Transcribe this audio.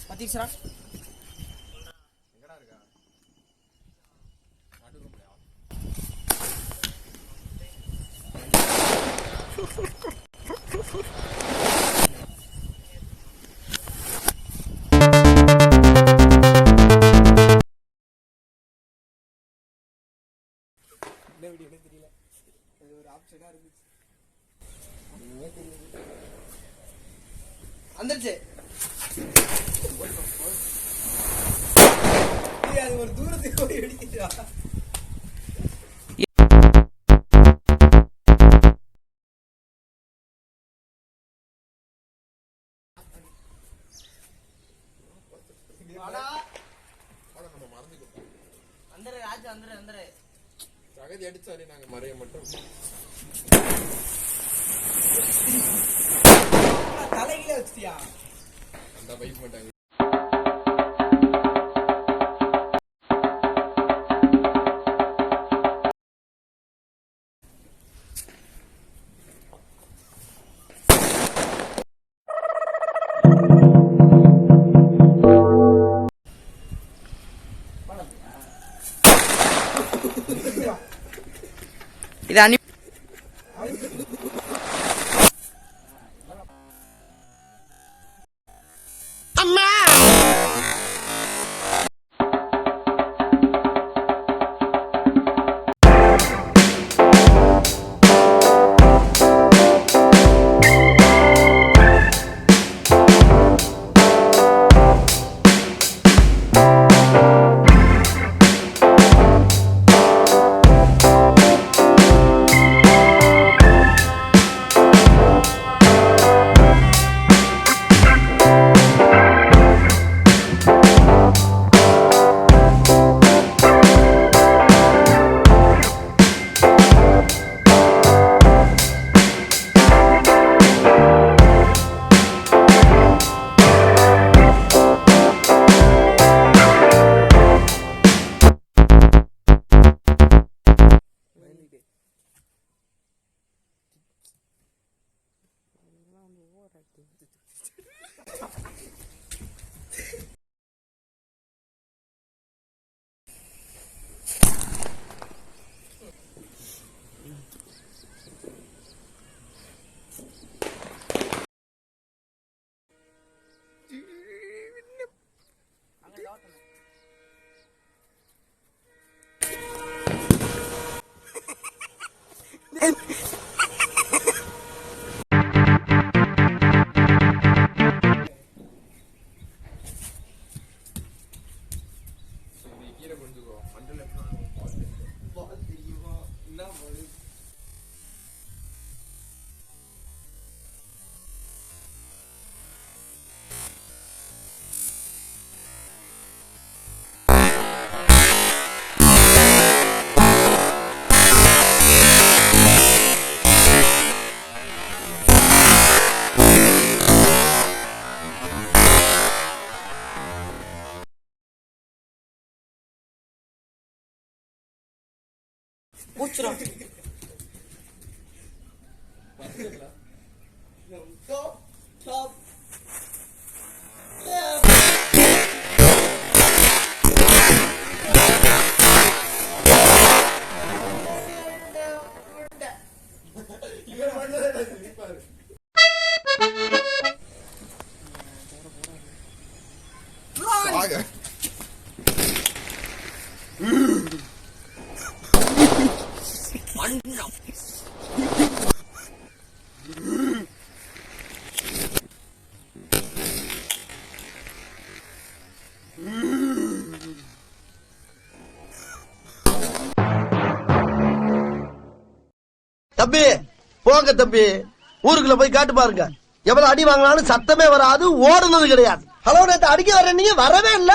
பத்திக்ஸ்ரா எங்கடா இருக்கா தெரியல அது ஒரு ஆப்ஷனா இருந்துச்சு வந்துருச்சு அது ஒரு தூரத்துக்கு போய் வெடிக்கிட்டா வந்துரு ராஜு வந்துரு சகதி அடிச்சாலே நாங்க மறைய மட்டும் தலையில வச்சிட்டியா அந்த பைக் மாட்டாங்க இது அனி அம்மா கீரை புரிஞ்சுக்கோ மண்டல தெரியுமா என்ன Muchro. Top, top. தம்பி போங்க தம்பி, ஊருக்குள்ள போய் காட்டு பாருங்க. எவ்வளவு அடி வாங்கினாலும் சத்தமே வராது, ஓடுனது கிடையாது. ஹலோ, நேத்து அடிக்க வர்ற நீங்க வரவே இல்ல.